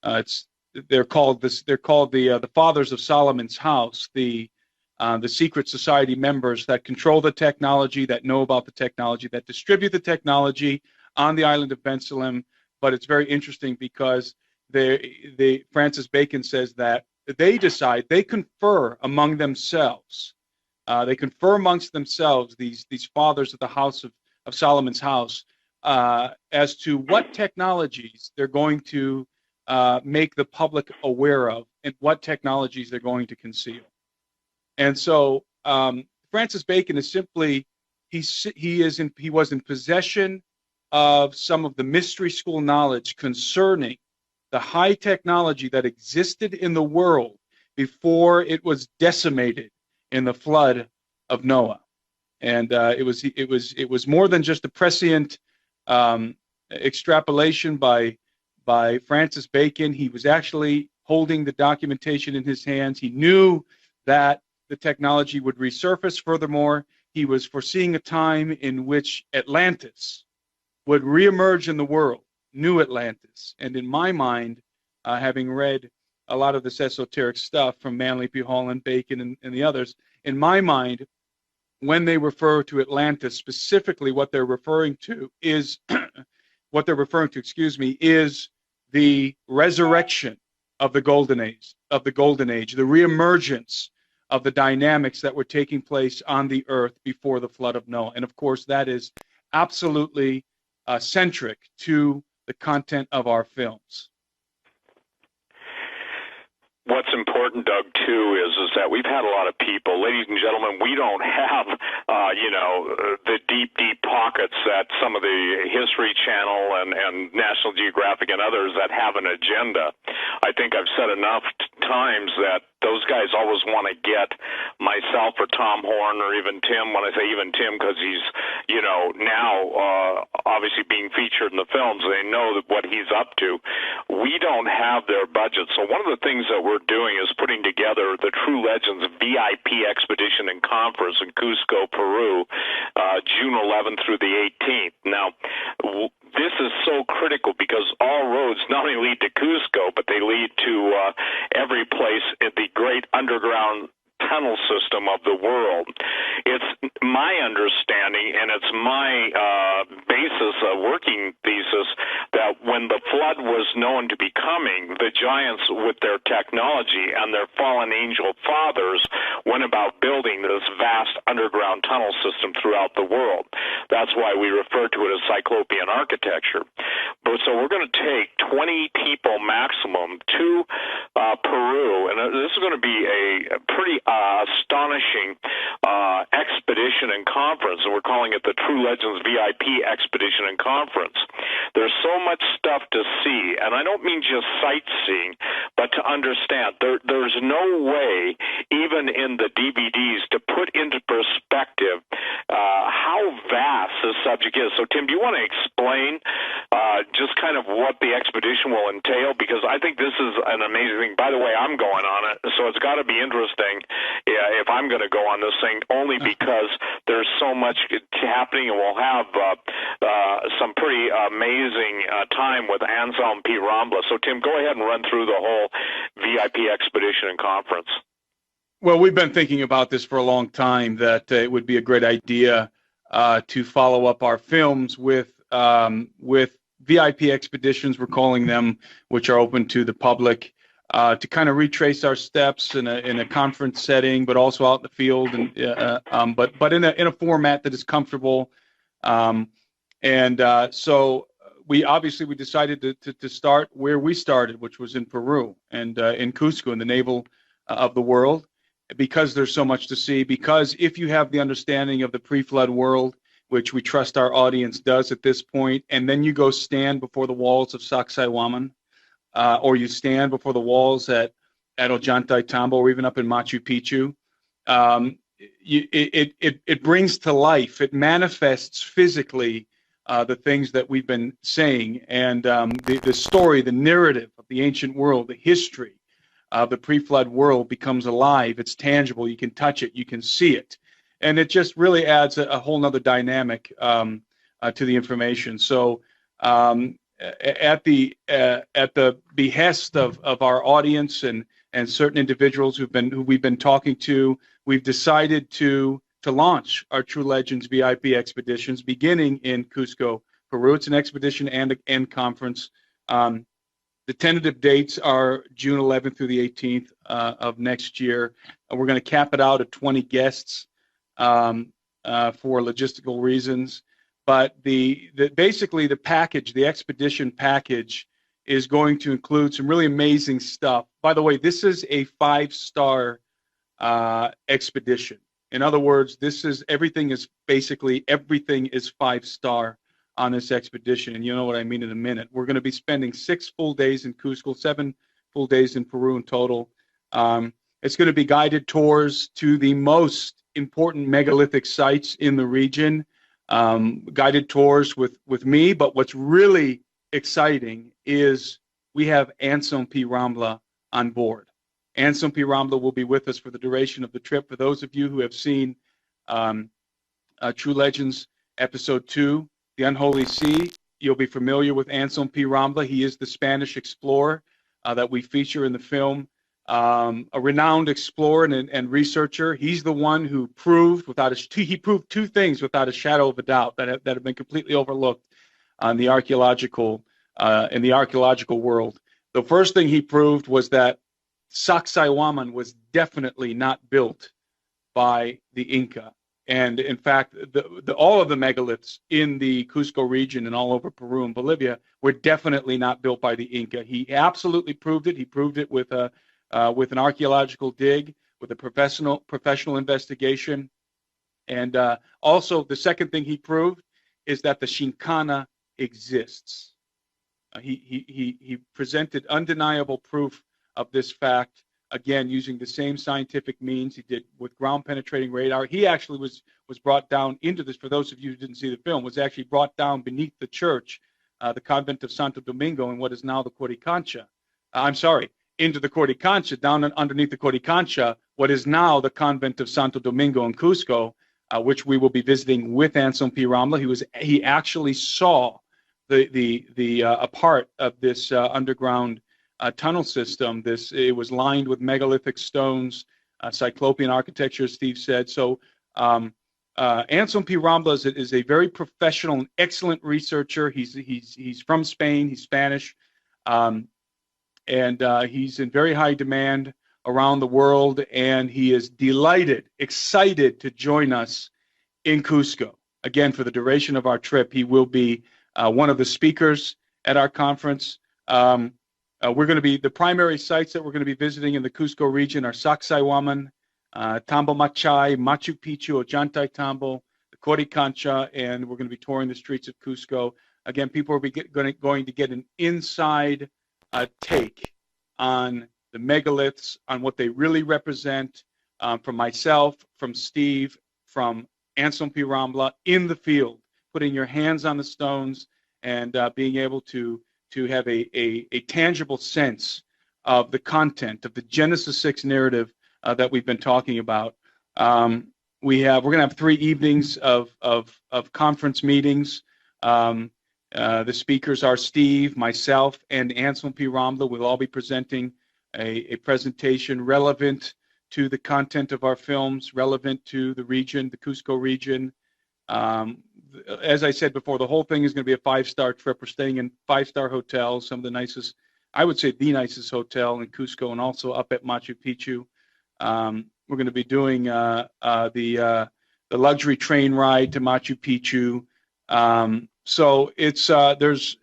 It's they're called the Fathers of Solomon's House, the secret society members that control the technology, that know about the technology, that distribute the technology on the island of Bensalem. But it's very interesting because Francis Bacon says that they decide, they confer among themselves. They confer amongst themselves, these fathers of the house of Solomon's house, as to what technologies they're going to make the public aware of and what technologies they're going to conceal. And so Francis Bacon is simply, he was in possession of some of the mystery school knowledge concerning the high technology that existed in the world before it was decimated in the flood of Noah. And it was more than just a prescient extrapolation by Francis Bacon. He was actually holding the documentation in his hands. He knew that the technology would resurface. Furthermore, he was foreseeing a time in which Atlantis would reemerge in the world, new Atlantis. And in my mind, having read a lot of this esoteric stuff from Manly P. Hall and Bacon and the others, in my mind, when they refer to Atlantis, specifically what they're referring to is is the resurrection of the golden age, the reemergence of the dynamics that were taking place on the earth before the flood of Noah. And of course, that is absolutely centric to the content of our films. What's important, Doug, too, is that we've had a lot of people, ladies and gentlemen, we don't have, the deep pockets that some of the History Channel and National Geographic and others that have an agenda. I think I've said enough times that those guys always want to get myself or Tom Horn or even Tim, when I say even Tim, because he's, now obviously being featured in the films, they know that what he's up to. We don't have their budget. So one of the things that we're doing is putting together the True Legends VIP Expedition and Conference in Cusco, Peru, June 11th through the 18th. Now, this is so critical because all roads not only lead to Cusco, but they lead to every place in the great underground tunnel system of the world. It's my understanding, and it's my basis of working thesis, that when the flood was known to be coming, the giants with their technology and their fallen angel fathers went about building this vast underground tunnel system throughout the world. That's why we refer to it as Cyclopean architecture. But so we're going to take 20 people maximum to Peru, and this is going to be a pretty astonishing expedition and conference, and we're calling it the True Legends VIP Expedition and Conference. There's so much stuff to see, and I don't mean just sightseeing, but to understand. There's no way, even in the DVDs, to put into perspective how vast this subject is. So, Tim, do you want to explain just kind of what the expedition will entail? Because I think this is an amazing thing. By the way, I'm going on it, so it's got to be interesting if I'm going to go on this thing, only because there's so much happening, and we'll have some pretty amazing time with Anselm P. Rambla. So, Tim, go ahead and run through the whole VIP expedition and conference. Well, we've been thinking about this for a long time, that it would be a great idea to follow up our films with VIP expeditions, we're calling them, which are open to the public, to kind of retrace our steps in a conference setting, but also out in the field, and but in a format that is comfortable. So we decided to start where we started, which was in Peru and in Cusco, in the navel of the world, because there's so much to see. Because if you have the understanding of the pre-flood world, which we trust our audience does at this point, and then you go stand before the walls of Sacsayhuaman, or you stand before the walls at Ollantaytambo, or even up in Machu Picchu, it brings to life, it manifests physically the things that we've been saying, and the story, the narrative of the ancient world, the history of the pre-flood world becomes alive. It's tangible. You can touch it. You can see it. And it just really adds a whole nother dynamic to the information. So at the behest of our audience and certain individuals who we've been talking to, we've decided to launch our True Legends VIP expeditions, beginning in Cusco, Peru. It's an expedition and conference. The tentative dates are June 11th through the 18th of next year. We're going to cap it out at 20 guests for logistical reasons. But basically the package, the expedition package, is going to include some really amazing stuff. By the way, this is a 5-star expedition. In other words, everything is 5-star on this expedition, and you know what I mean in a minute. We're going to be spending 6 full days in Cusco, 7 full days in Peru in total. It's going to be guided tours to the most important megalithic sites in the region, guided tours with me. But what's really exciting is we have Anselm P. Rambla on board. Anselm P. Rambla will be with us for the duration of the trip. For those of you who have seen True Legends Episode 2, The Unholy Sea, you'll be familiar with Anselm P. Rambla. He is the Spanish explorer that we feature in the film, a renowned explorer and researcher. He's the one who proved he proved 2 things without a shadow of a doubt that have been completely overlooked on the archaeological in the archaeological world. The first thing he proved was that Sacsayhuaman was definitely not built by the Inca. And in fact, all of the megaliths in the Cusco region and all over Peru and Bolivia were definitely not built by the Inca. He absolutely proved it. He proved it with an archaeological dig, with a professional investigation. And also, the second thing he proved is that the Shinkana exists. He presented undeniable proof of this fact, again, using the same scientific means he did with ground penetrating radar. He actually was brought down into this, for those of you who didn't see the film, was actually brought down beneath the church, the convent of Santo Domingo in what is now the Coricancha. Into the Coricancha, down underneath the Coricancha, what is now the convent of Santo Domingo in Cusco, which we will be visiting with Anselm P. Rambla. He actually saw a part of this underground tunnel system. It was lined with megalithic stones, Cyclopean architecture, as Steve said. So Anselm P. Rambla is a very professional and excellent researcher. He's from Spain. He's Spanish, and he's in very high demand around the world. And he is excited to join us in Cusco. Again, for the duration of our trip, he will be one of the speakers at our conference. We're going to be, the primary sites that we're going to be visiting in the Cusco region are Sacsayhuaman, Tambo Machai, Machu Picchu, Ollantaytambo, the Coricancha, and we're going to be touring the streets of Cusco. Again, people are going to get an inside take on the megaliths, on what they really represent, from myself, from Steve, from Anselm P. Rambla, in the field, putting your hands on the stones and being able to have a tangible sense of the content of the Genesis 6 narrative that we've been talking about. We're going to have 3 evenings of conference meetings. The speakers are Steve, myself, and Anselm P. Rambla. We'll all be presenting a presentation relevant to the content of our films, relevant to the region, the Cusco region. As I said before, the whole thing is going to be a 5-star trip. We're staying in 5-star hotels, some of the nicest, I would say the nicest hotel in Cusco, and also up at Machu Picchu. We're going to be doing the luxury train ride to Machu Picchu. So it's there's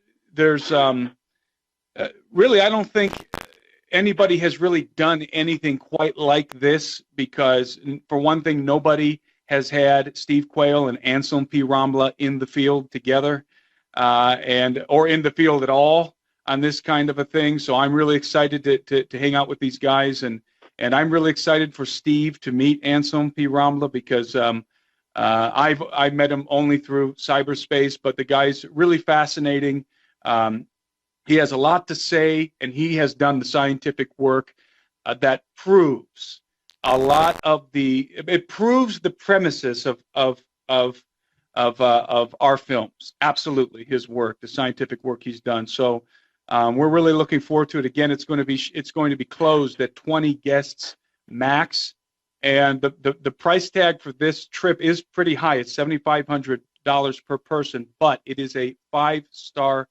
really, I don't think anybody has really done anything quite like this, because for one thing, nobody has had Steve Quayle and Anselm P. Rambla in the field together, or in the field at all on this kind of a thing. So I'm really excited to hang out with these guys, and I'm really excited for Steve to meet Anselm P. Rambla, because I've met him only through cyberspace, but the guy's really fascinating. He has a lot to say, and he has done the scientific work that proves a lot of it proves the premises of of our films. Absolutely, his work, the scientific work he's done. So we're really looking forward to it. Again, it's going to be closed at 20 guests max, and the price tag for this trip is pretty high. It's $7,500 per person, but it is a 5-star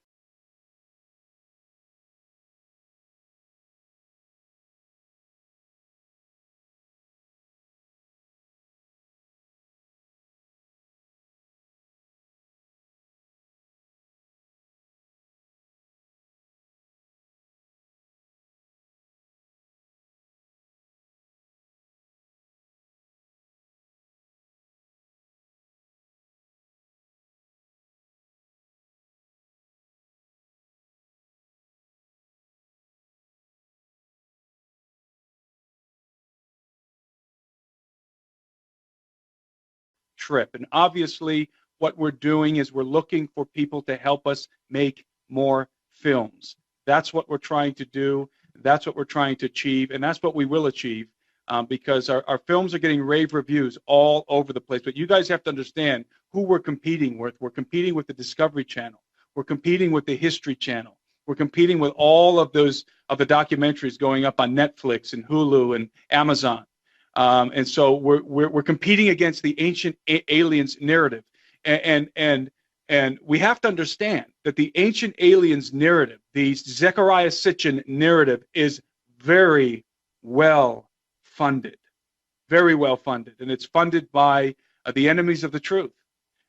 trip. And obviously, what we're doing is we're looking for people to help us make more films. That's what we're trying to do. That's what we're trying to achieve, and that's what we will achieve, because our films are getting rave reviews all over the place. But you guys have to understand who we're competing with. We're competing with the Discovery Channel. We're competing with the History Channel. We're competing with all of those of the documentaries going up on Netflix and Hulu and Amazon. And so we're competing against the ancient aliens narrative, and we have to understand that the ancient aliens narrative, the Zecharia Sitchin narrative, is very well funded, and it's funded by the enemies of the truth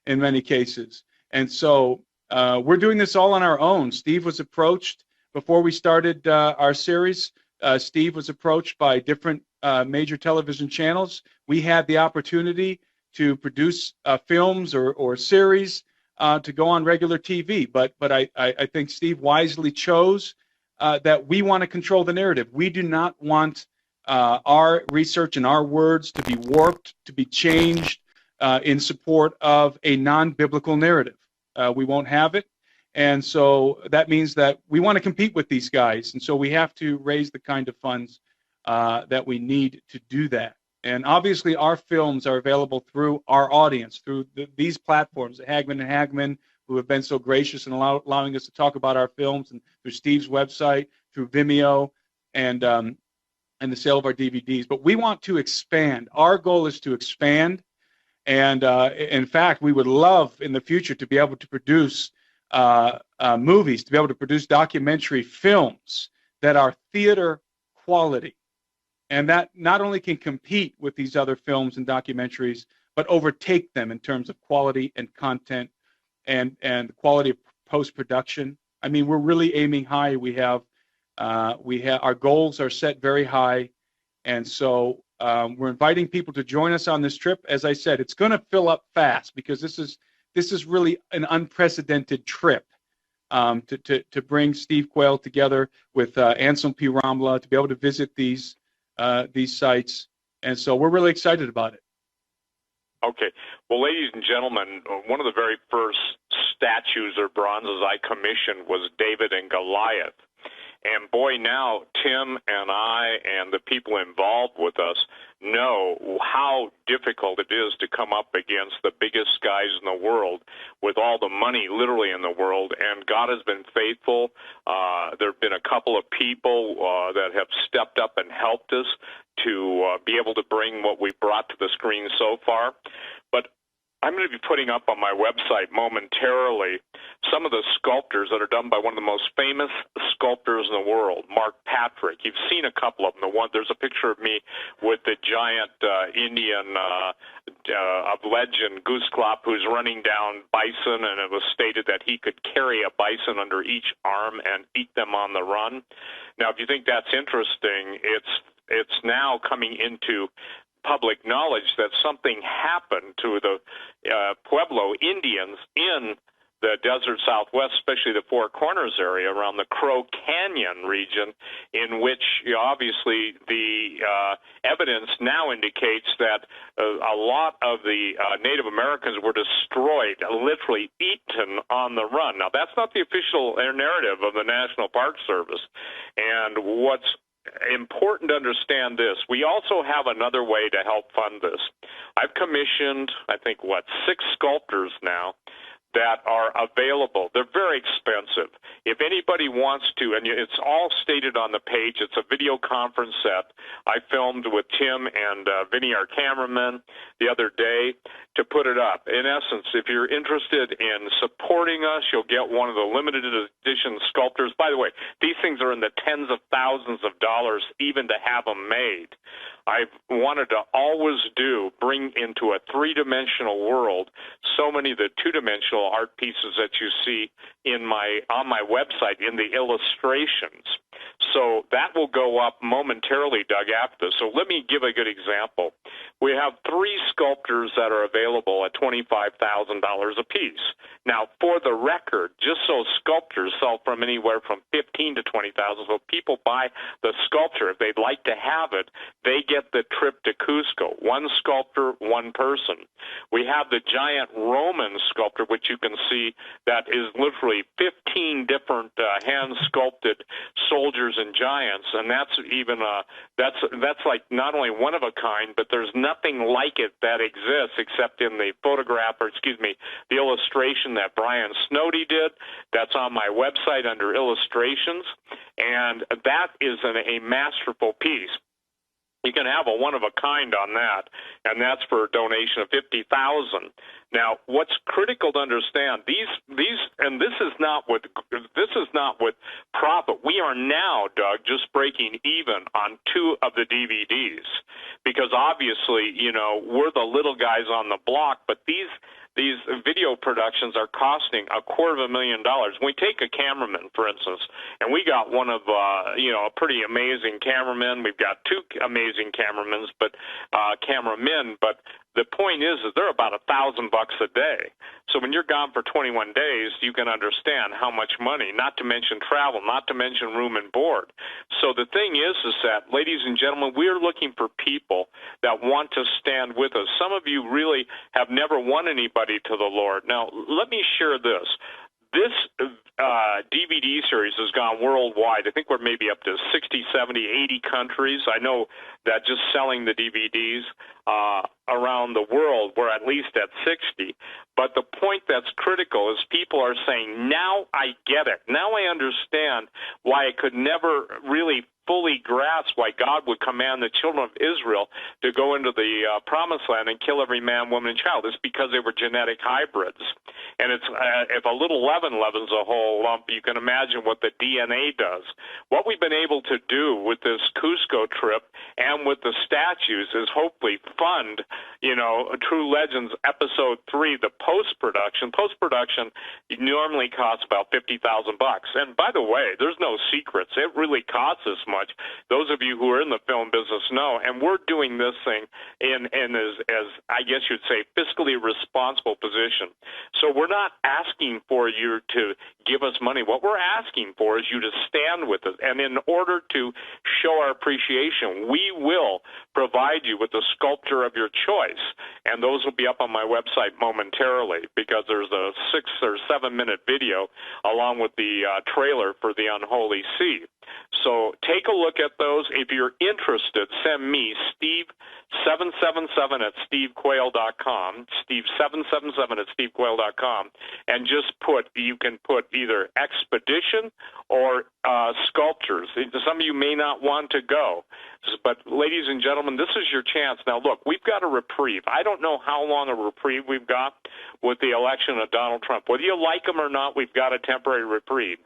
in many cases. And so we're doing this all on our own. Steve was approached before we started our series. Steve was approached by different major television channels. We had the opportunity to produce films or series to go on regular TV, but I think Steve wisely chose that we want to control the narrative. We do not want our research and our words to be warped, to be changed in support of a non-biblical narrative. We won't have it. And so that means that we want to compete with these guys. And so we have to raise the kind of funds that we need to do that. And obviously our films are available through our audience, through these platforms, Hagman and Hagman, who have been so gracious in allowing us to talk about our films, and through Steve's website, through Vimeo, and the sale of our DVDs. But we want to expand. Our goal is to expand. And in fact, we would love in the future to be able to produce movies, to be able to produce documentary films that are theater quality, and that not only can compete with these other films and documentaries, but overtake them in terms of quality and content and the quality of post-production. I mean, we're really aiming high. We have our goals are set very high, and so we're inviting people to join us on this trip. As I said, it's going to fill up fast because this is really an unprecedented trip to bring Steve Quayle together with Anselm P. Ramla to be able to visit these sites, and so we're really excited about it. Okay. Well, ladies and gentlemen, one of the very first statues or bronzes I commissioned was David and Goliath. And boy, now Tim and I and the people involved with us know how difficult it is to come up against the biggest guys in the world with all the money literally in the world. And God has been faithful. There have been a couple of people that have stepped up and helped us to be able to bring what we've brought to the screen so far. But I'm going to be putting up on my website momentarily some of the sculptures that are done by one of the most famous sculptors in the world, Mark Patrick. You've seen a couple of them. There's a picture of me with the giant Indian of legend, Goose Clop, who's running down bison, and it was stated that he could carry a bison under each arm and eat them on the run. Now, if you think that's interesting, it's now coming into public knowledge that something happened to the Pueblo Indians in the desert Southwest, especially the Four Corners area around the Crow Canyon region, in which obviously the evidence now indicates that a lot of the Native Americans were destroyed, literally eaten on the run. Now, that's not the official narrative of the National Park Service. And what's important to understand this, we also have another way to help fund this. I've commissioned, I think, 6 sculptors now that are available. They're very expensive. If anybody wants to, and it's all stated on the page, it's a video conference set I filmed with Tim and Vinny, our cameraman, the other day to put it up. In essence, if you're interested in supporting us, you'll get one of the limited edition sculptors. By the way, these things are in the tens of thousands of dollars even to have them made. I've wanted to always bring into a three-dimensional world so many of the two-dimensional art pieces that you see on my website in the illustrations. So that will go up momentarily, Doug, after this. So let me give a good example. We have 3 sculptors that are available at $25,000 a piece. Now, for the record, just so sculptures sell from anywhere from $15,000 to $20,000. So people buy the sculpture. If they'd like to have it, they get the trip to Cusco. 1 sculptor, 1 person. We have the giant Roman sculpture, which you can see that is literally 15 different hand-sculpted soldiers and giants, and that's even that's like not only one of a kind, but there's nothing like it that exists except in the photograph, or excuse me, the illustration that Brian Snowdy did. That's on my website under illustrations, and that is a masterful piece. You can have a one-of-a-kind on that, and that's for a donation of $50,000. Now, what's critical to understand, these, and this is not with profit. We are now, Doug, just breaking even on 2 of the DVDs, because obviously, we're the little guys on the block, but these video productions are costing $250,000. We take a cameraman, for instance, and we got one of a pretty amazing cameraman. We've got 2 amazing cameramen, but the point is they're about $1,000 a day. So when you're gone for 21 days, you can understand how much money, not to mention travel, not to mention room and board. So the thing is that, ladies and gentlemen, we're looking for people that want to stand with us. Some of you really have never won anybody to the Lord. Now, let me share this. This DVD series has gone worldwide. I think we're maybe up to 60, 70, 80 countries. I know that just selling the DVDs around the world, we're at least at 60. But the point that's critical is people are saying, now I get it. Now I understand why I could never really fully grasp why God would command the children of Israel to go into the promised land and kill every man, woman, and child. It's because they were genetic hybrids. And it's if a little leaven leavens a whole lump, you can imagine what the DNA does. What we've been able to do with this Cusco trip and with the statues is hopefully fund, True Legends Episode 3, the post-production. Post-production normally costs about $50,000. And by the way, there's no secrets. It really costs this much. Those of you who are in the film business know, and we're doing this thing in as I guess you'd say, fiscally responsible position. So we're not asking for you to give us money. What we're asking for is you to stand with us. And in order to show our appreciation, we will provide you with the sculpture of your choice. And those will be up on my website momentarily, because there's a 6 or 7 minute video along with the trailer for The Unholy Sea. So take a look at those. If you're interested, send me Steve777 at stevequayle.com, Steve777 at stevequayle.com, and you can put either expedition or sculptures. Some of you may not want to go, but ladies and gentlemen, this is your chance. Now look, we've got a reprieve. I don't know how long a reprieve we've got with the election of Donald Trump. Whether you like him or not, we've got a temporary reprieve.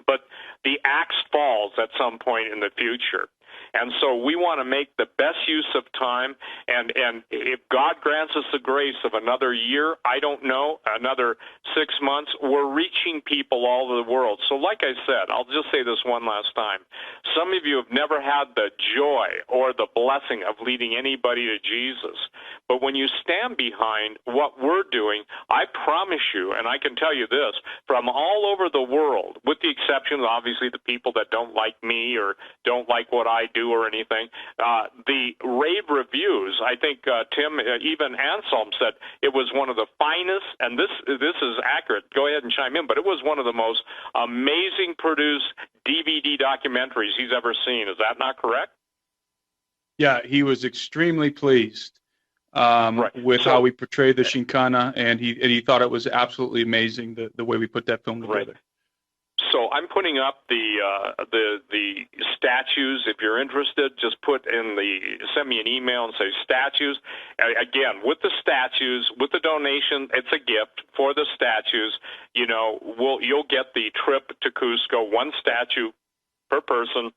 But the axe falls at some point in the future. And so we want to make the best use of time, and if God grants us the grace of another year, I don't know, another 6 months, we're reaching people all over the world. So like I said, I'll just say this one last time. Some of you have never had the joy or the blessing of leading anybody to Jesus. But when you stand behind what we're doing, I promise you, and I can tell you this, from all over the world, with the exception of obviously the people that don't like me or don't like what I do or anything, the rave reviews, I think Tim, even Anselm said it was one of the finest, and this is accurate, go ahead and chime in, but it was one of the most amazing produced DVD documentaries he's ever seen. Is that not correct? Yeah, he was extremely pleased. with how we portrayed the Shinkana, and he thought it was absolutely amazing the way we put that film together. Right. So I'm putting up the statues. If you're interested, just send me an email and say statues. Again, with the statues, with the donation, it's a gift for the statues. You know, you'll get the trip to Cusco, one statue per person,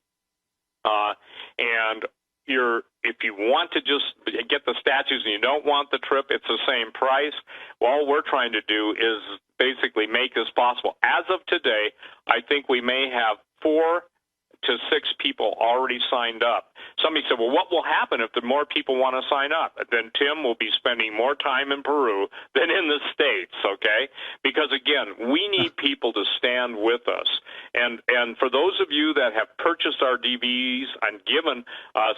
and if you want to just get the statues and you don't want the trip, it's the same price. All we're trying to do is basically make this possible. As of today, I think we may have 4 to 6 people already signed up. Somebody said, well, what will happen if the more people want to sign up? Then Tim will be spending more time in Peru than in the States, okay? Because, again, we need people to stand with us. And for those of you that have purchased our DVDs and given us,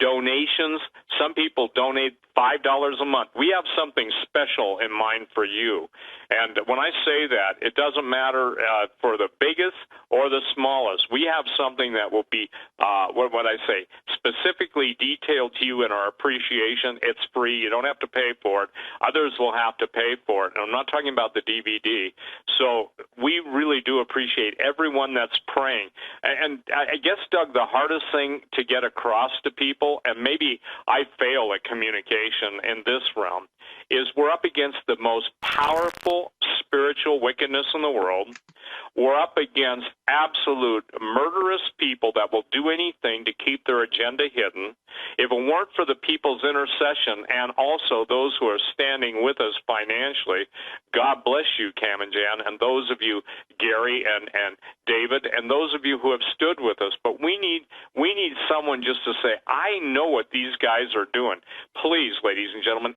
donations, some people donate $5 a month. We have something special in mind for you. And when I say that, it doesn't matter for the biggest or the smallest. We have something that will be, specifically detailed to you in our appreciation. It's free. You don't have to pay for it. Others will have to pay for it. And I'm not talking about the DVD. So we really do appreciate everyone that's praying. And I guess, Doug, the hardest thing to get across to people, and maybe I fail at communication in this realm, is we're up against the most powerful spiritual wickedness in the world. We're up against absolute murderous people that will do anything to keep their agenda hidden. If it weren't for the people's intercession and also those who are standing with us financially, God bless you, Cam and Jan, and those of you, Gary and David, and those of you who have stood with us. But we need someone just to say, I know what these guys are doing. Please, ladies and gentlemen,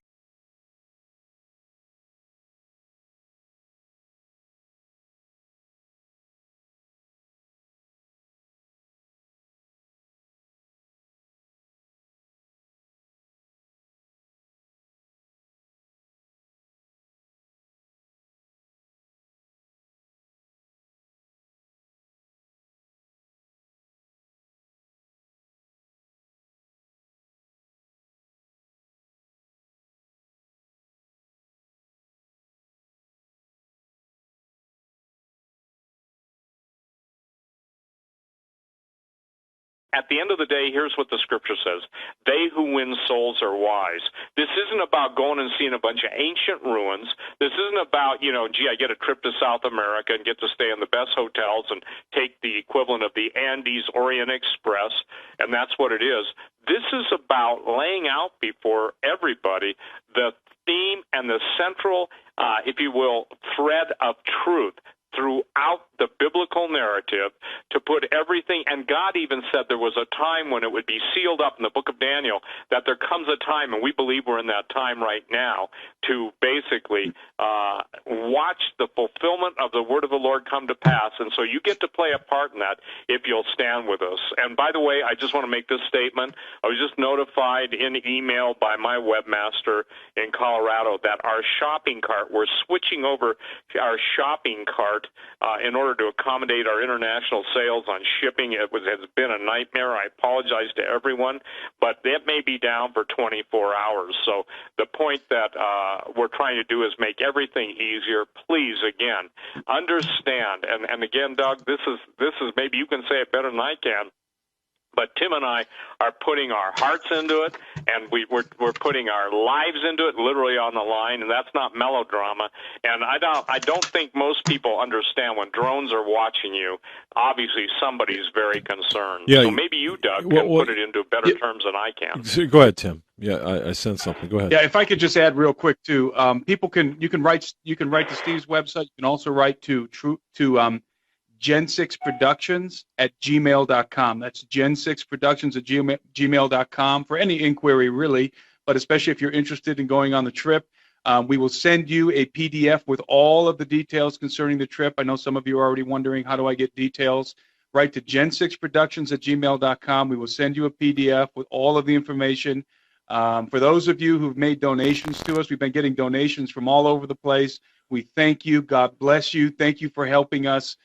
at the end of the day, here's what the scripture says. They who win souls are wise. This isn't about going and seeing a bunch of ancient ruins. This isn't about, I get a trip to South America and get to stay in the best hotels and take the equivalent of the Andes Orient Express, and that's what it is. This is about laying out before everybody the theme and the central, if you will, thread of truth throughout the biblical narrative, to put everything, and God even said there was a time when it would be sealed up in the book of Daniel, that there comes a time, and we believe we're in that time right now, to basically watch the fulfillment of the word of the Lord come to pass. And so you get to play a part in that if you'll stand with us. And by the way, I just want to make this statement. I was just notified in email by my webmaster in Colorado that our shopping cart, we're switching over our shopping cart in order to accommodate our international sales on shipping. It has been a nightmare. I apologize to everyone, but that may be down for 24 hours. So the point that we're trying to do is make everything easier. Please, again, understand. And again, Doug, this is maybe you can say it better than I can. But Tim and I are putting our hearts into it, and we're putting our lives into it, literally on the line, and that's not melodrama. And I don't think most people understand when drones are watching you. Obviously, somebody's very concerned. Yeah, so maybe you, Doug, can put it into better terms than I can. Go ahead, Tim. Yeah, I sense something. Go ahead. Yeah, if I could just add real quick too, you can write to Steve's website. You can also write to Gen6productions@gmail.com. That's Gen6productions@gmail.com for any inquiry, really, but especially if you're interested in going on the trip. We will send you a PDF with all of the details concerning the trip. I know some of you are already wondering, how do I get details? Write to Gen6productions@gmail.com. We will send you a PDF with all of the information. For those of you who've made donations to us, we've been getting donations from all over the place. We thank you. God bless you. Thank you for helping us.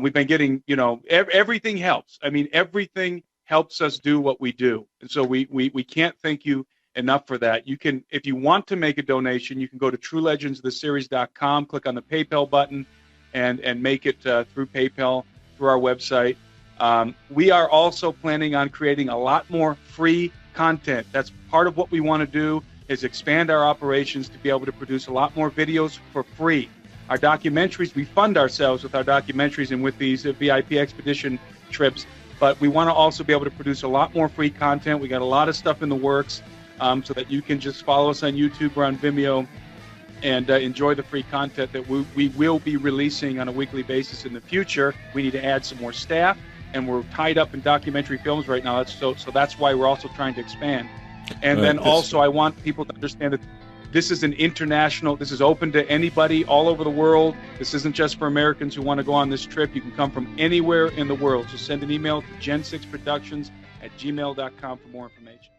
We've been getting, everything helps. I mean, everything helps us do what we do. And so we can't thank you enough for that. You can, if you want to make a donation, you can go to truelegendsoftheseries.com, click on the PayPal button, and make it through PayPal, through our website. We are also planning on creating a lot more free content. That's part of what we want to do, is expand our operations to be able to produce a lot more videos for free. Our documentaries, we fund ourselves with our documentaries and with these VIP expedition trips, but we want to also be able to produce a lot more free content. We got a lot of stuff in the works, so that you can just follow us on YouTube or on Vimeo and enjoy the free content that we will be releasing on a weekly basis in the future. We need to add some more staff, and we're tied up in documentary films right now. So that's why we're also trying to expand. And then also I want people to understand that this is this is open to anybody all over the world. This isn't just for Americans who want to go on this trip. You can come from anywhere in the world. So send an email to gen6productions@gmail.com for more information.